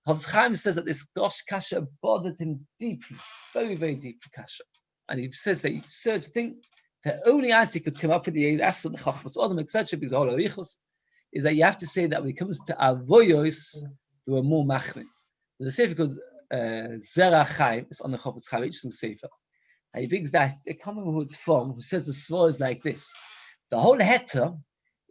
Chofetz Chaim says that this gosh kasha bothered him deeply, very very deeply kasha, and he says that he searched. Think the only answer he could come up with, the answer the chachmas adam etc. because all arichos is that you have to say that when it comes to avoyos, there were more machmin. There's a sefer called Zera Chaim. It's on the Chofetz Chaim, interesting sefer. And he brings that, I can't remember who it's from, who says the svara is like this. The whole heter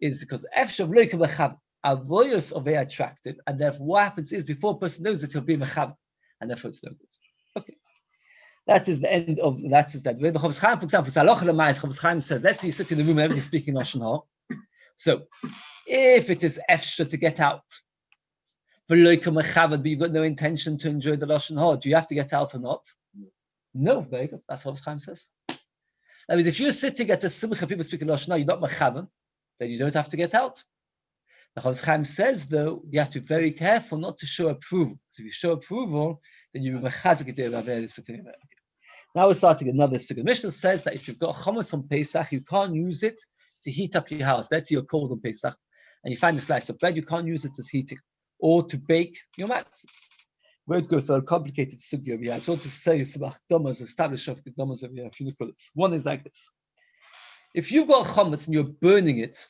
is because efshav loika mechav avoyos are very attractive, and therefore what happens is before a person knows it, he'll be mechav, and therefore it's no good. Okay. That is the end of that. Is that where the Chofetz Chaim, for example, Chofetz Chaim says, let's say you sit in the room and everybody's speaking Lashon Hara. So, if it is efshar to get out, but you've got no intention to enjoy the Lashon Hara, do you have to get out or not? No, very good. That's what Chofetz Chaim says. That means if you're sitting at a simcha, people speaking Lashon Hara, you're not mechavan, then you don't have to get out. The Chofetz Chaim says, though, you have to be very careful not to show approval. Because if you show approval, then you will mechazik it. Now we're starting another sugya. Mishnah says that if you've got chametz on Pesach, you can't use it to heat up your house. Let's say you're cold on Pesach, and you find a slice of bread, you can't use it as heating or to bake your matzahs. We won't go through a complicated sugya over here. I just want to say some akdamas, establish akdamas over here. One is like this: if you've got chametz and you're burning it,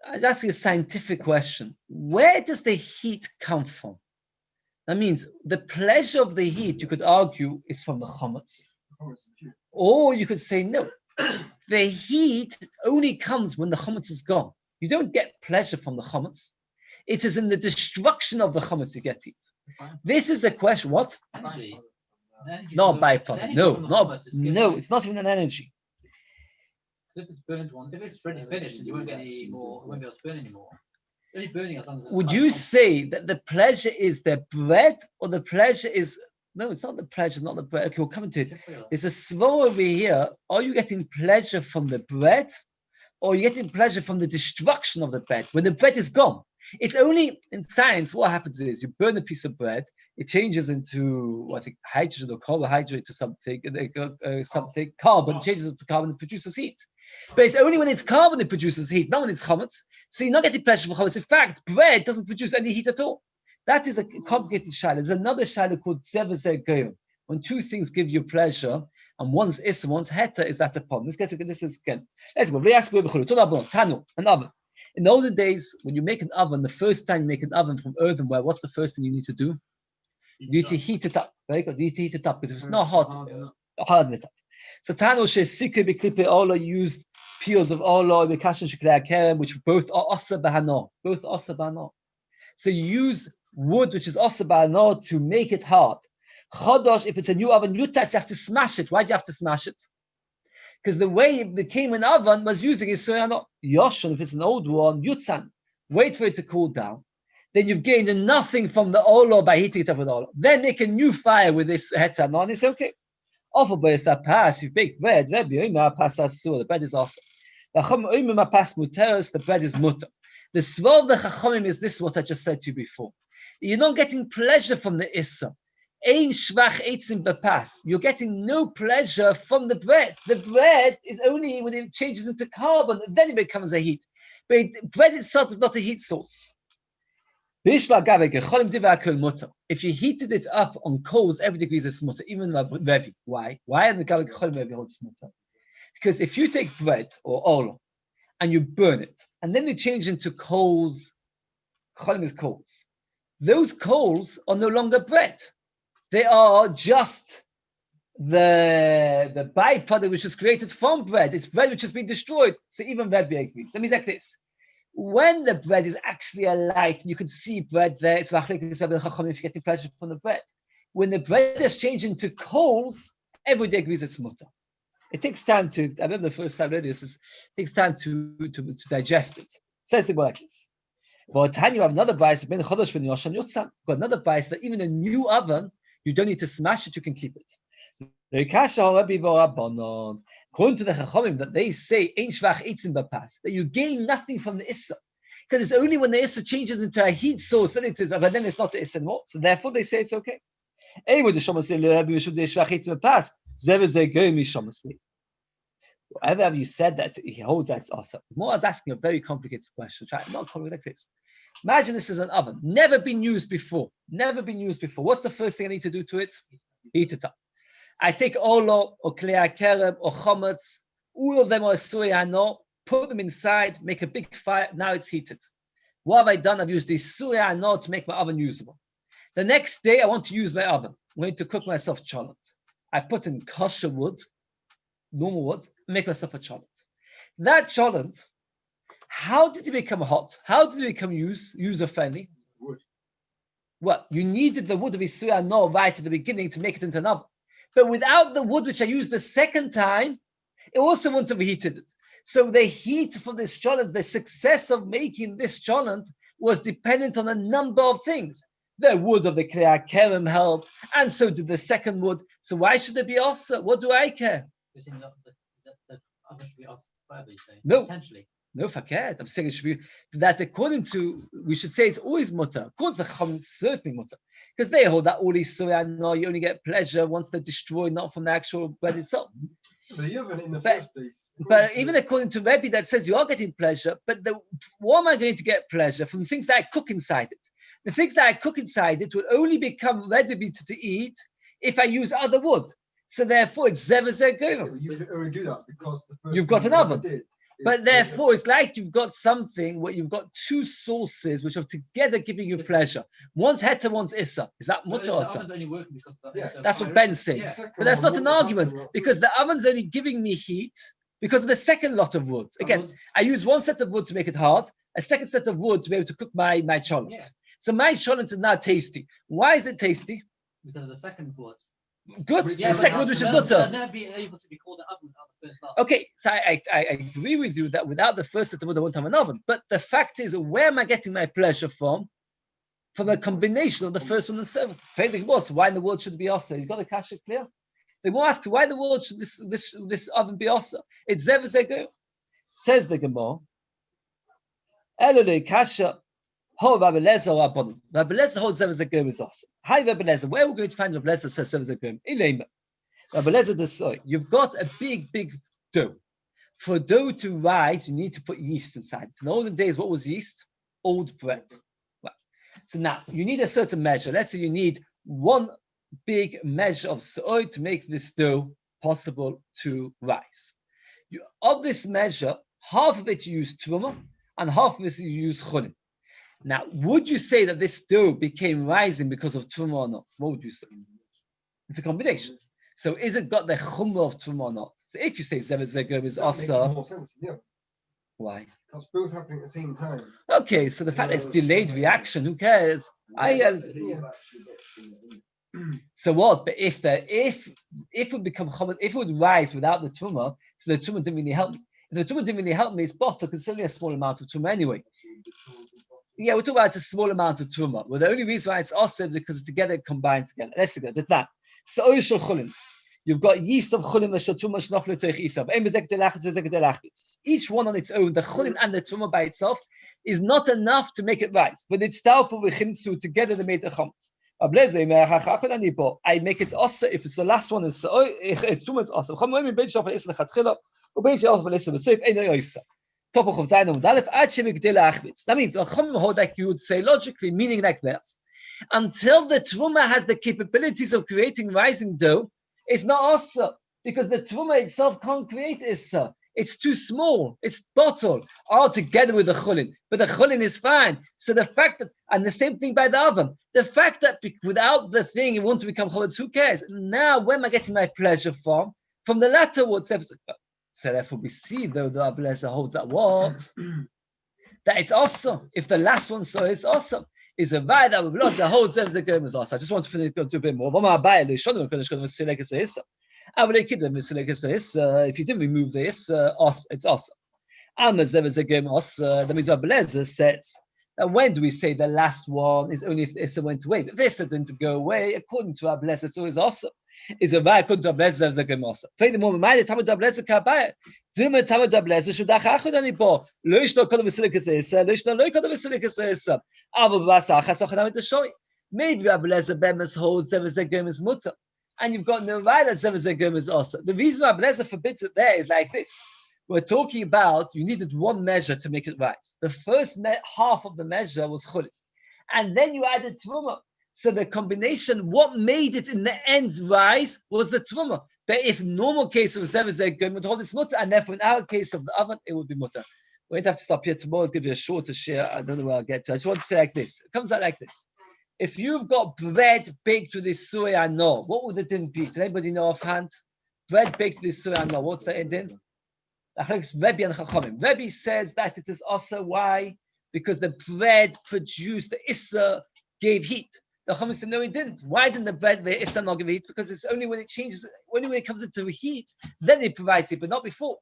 I'd ask you a scientific question: where does the heat come from? That means the pleasure of the heat, you could argue, is from the chametz. Or you could say, no, the heat only comes when the chametz is gone. You don't get pleasure from the chametz. It is in the destruction of the chametz you get heat. This is the question. What? Energy. Not byproduct. No, it's not even an energy. If it's burned one, if it's already finished, and you won't get any more, you won't be able to burn anymore. It's only burning as long as it's Would you say that the pleasure is the bread, or the pleasure is no? It's not the pleasure, not the bread. Okay, we'll come to it. There's a svor over here. Are you getting pleasure from the bread, or are you getting pleasure from the destruction of the bread when the bread is gone? It's only in science. What happens is you burn a piece of bread, it changes into I think hydrogen or carbohydrate to something, carbon. It changes into carbon and produces heat. But it's only when it's carbon it produces heat, not when it's chametz. So you're not getting pleasure from chametz. In fact, bread doesn't produce any heat at all. That is a complicated shaila. There's another shaila called zever goyim. When two things give you pleasure, and one's is and one's heta, is that a problem? This is again. Let's go. Tanu, an oven. In the olden days, when you make an oven, the first time you make an oven from earthenware, what's the first thing you need to do? You need to heat it up. Very good. You need to heat it up because if it's not hot, harden it up. So Tano Shesika Biklipe Ola used peels of Ola, Bikashan Shiklea Kerem, which both are Asa Bahano. Both Asa Bahano. So you use wood, which is Asa Bahano, to make it hard. Chodosh, if it's a new oven, Yutatz, you have to smash it. Why do you have to smash it? Because the way it became an oven was using Yisrael. Yoshon, if it's an old one, Yutzan, wait for it to cool down. Then you've gained nothing from the Ola by heating it up with Ola. Then make a new fire with this Hetan on. It's okay. Offer by a pass, you bake bread, the bread is awesome. The bread is mutter. The svar of the Chachamim is this, what I just said to you before. You're not getting pleasure from the Issa. You're getting no pleasure from the bread. The bread is only when it changes into carbon, and then it becomes a heat. But bread itself is not a heat source. If you heated it up on coals, every degree is mutter, even Revi. Why? Why are the Gavek Cholim Revi holds mutter? Because if you take bread or oil and you burn it, and then you change into coals, Cholim is coals. Those coals are no longer bread. They are just the byproduct which is created from bread. It's bread which has been destroyed. So even Revi agrees. Let me like this. When the bread is actually a light, and you can see bread there, it's if you're getting pleasure from the bread. When the bread is changed into coals, everybody agrees it's mutter. It takes time to, I remember the first time I read this, it takes time to digest it. Says the word like this. But you have another vice, got another vice that even a new oven, you don't need to smash it, you can keep it. According to the Chachamim, that they say that you gain nothing from the Issa. Because it's only when the Issa changes into a heat source that it is, but then it's not the Issa anymore. So therefore they say it's okay. Whatever you said that he holds that's awesome. More is asking a very complicated question. Not complicated like this. Imagine this is an oven, never been used before. What's the first thing I need to do to it? Heat it up. I take Olo or Klei Kerem or Chometz, all of them are Surya, put them inside, make a big fire, now it's heated. What have I done? I've used the Surya to make my oven usable. The next day I want to use my oven. I'm going to cook myself cholent. I put in kosher wood, normal wood, and make myself a cholent. That cholent, how did it become hot? How did it become user-friendly? Wood. Well, you needed the wood of Isuya no right at the beginning to make it into an oven. But without the wood which I used the second time, it also wouldn't have heated it. So the heat for this cholent, the success of making this cholent was dependent on a number of things. The wood of the Kriya Kerem helped, and so did the second wood. So why should it be also? What do I care? You're saying that oven should be off forever, you say? No. Potentially. No, forget. I'm saying it should be that according to, we should say it's always mutter. According to the Chachamim, it's certainly mutter. Because they hold that all these soya no, you only get pleasure once they're destroyed, not from the actual bread itself. The oven in the But- first place. But even according to Rebbe, that says you are getting pleasure, but what am I going to get pleasure from? Things that I cook inside it. The things that I cook inside it will only become ready to eat if I use other wood. So therefore, it's zever Yeah, but you can only do that because the first You've got thing an you oven. did But is- therefore, it's like you've got something where you've got two sources which are together giving you pleasure. One's heta, one's issa. Is that The mutter or issa? oven's only working because of Yeah. That's what Ben's saying. Yeah. Second But that's one, not an what was argument happening? because the oven's only giving me heat because of the second lot of wood. Again, I use one set of wood to make it hard, a second set of wood to be able to cook my cholent. Yeah. So my cholent is now tasty. Why is it tasty? because of the second wood. Good. Which The is second not- wood, which is They'll butter. never be able to be called an oven without the first lot. Okay, so I agree with you that without the first set of wood, I won't have an oven. But the fact is, where am I getting my pleasure from? From a combination of the first one and the seventh. Failing boss, why in the world should it be also? You've got the kasha clear? They will ask, why in the world should this oven be also? It's zev zego. Says the Gemara. Elulei kasha. Ho Rabbi Lezer or Rabbanon. Rabbi Lezer holds zev zego is awesome. Hi Rabbi Lezer. Where are we going to find Rabbi Lezer says zev zego? Ilema. Rabbi Lezer does so. You've got a big dough. For dough to rise, you need to put yeast inside. In the olden days, what was yeast? Old bread. Right. So now you need a certain measure. Let's say you need one big measure of soy to make this dough possible to rise. Of this measure, half of it you use truma and half of it you use chulim. Now, would you say that this dough became rising because of truma or not? What would you say? It's a combination. So is it got the chumrah of truma or not? So if you say zev zegum is That makes asa, more sense. Yeah, why? because both happening at the same time. Okay, so the fact that it's delayed reaction, who cares? So what? But if it would become common, if it would rise without the truma, so the truma didn't really help me. If the truma didn't really help me, it's bottle because it's only a small amount of truma anyway. Yeah, we're talking about it's a small amount of truma. Well, the only reason why it's also is because it's together combined together. Let's look at that. So you've got yeast of chulim each one on its own, the chulim and the truma by itself, is not enough to make it rise. But it's doubtful with chimtzu together they made the chametz. I make it also if it's the last one. It's truma. It's also. Top of Zayin and Aleph. That means like you would say logically, meaning like that. Until the truma has the capabilities of creating rising dough, it's not asa because the truma itself can't create issa. It's too small. It's bottled all together with the chulin. But the chulin is fine. So the fact that, and the same thing by the oven, the fact that without the thing it wants to become chulin, who cares? Now, where am I getting my pleasure from? From the latter word. So therefore, we see though the Rabbi Lezer holds that what that it's awesome. If the last one so it's awesome. Is a vai that Rabbi Lezer holds them as a game is awesome. I just want to finish do a bit more. If you didn't remove this, it's awesome. That means Rabbi Lezer says that when do we say the last one is only if the Issa went away? But if the Issa didn't go away, according to Rabbi Lezer, it's always awesome. Is a vai according to Rabbi Lezer as a game awesome. Play the moment, my Tamad Rabbi Lezer kabaya. Dimmer Tamad Rabbi Lezer should achachud anipo. Loishno kodem v'silikas Issa. Loishno loy kodem v'silikas Issa. Maybe Rabbi Lezer Bemis holds Zevazegum is mutter, and you've got no right that Zevazegum is also. The reason Rabbi Lezer forbids it there is like this. We're talking about you needed one measure to make it rise. The first half of the measure was chulin, and then you added truma. So the combination, what made it in the end rise was the truma. But if normal case of Zevazegum would hold its mutter, and therefore in our case of the oven, it would be mutter. We're going to have to stop here. Tomorrow's going to be a shorter share. I don't know where I'll get to. I just want to say like this. It comes out like this. If you've got bread baked with this soy I know, what would the din be? Does anybody know offhand? Bread baked with this soy I know. What's the din? Rebbe and Chachamim. Rebbe says that it is also why? Because the bread produced the Issa gave heat. The Chachamim said, no, it didn't. Why didn't the bread, the Issa not give heat? Because it's only when it changes, only when it comes into heat, then it provides heat, but not before.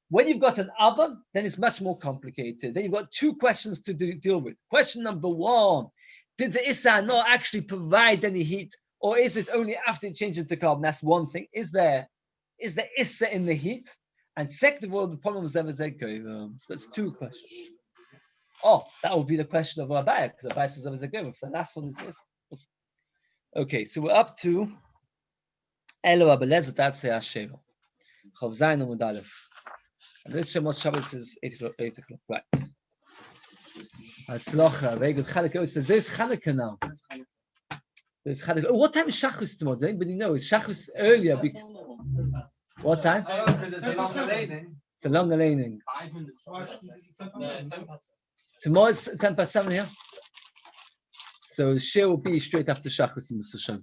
When you've got an oven, then it's much more complicated. Then you've got two questions to deal with. Question number one, did the Issa not actually provide any heat, or is it only after it changed into carbon? That's one thing. Is the Issa in the heat? And second of all, the problem was ever Zeggo. So that's two questions. Oh, that would be the question of Rabbi, because Rabbi says ever Zeggo. The last one is this. Okay, so we're up to Elo Abelez Tatzei Hashem. Chav Zayin Amud Aleph. And this Shemot Shabbos is 8 o'clock. Right. Hatzlacha, very good. Chanukah. So there's Chanukah now. There's Chanukah. Oh, what time is Shachus tomorrow? Does anybody know? Is Shachus earlier? What time? Because it's a longer laning. It's a longer laning. Tomorrow is 7:10 here. So the Shiur will be straight after Shachus in Pesachim.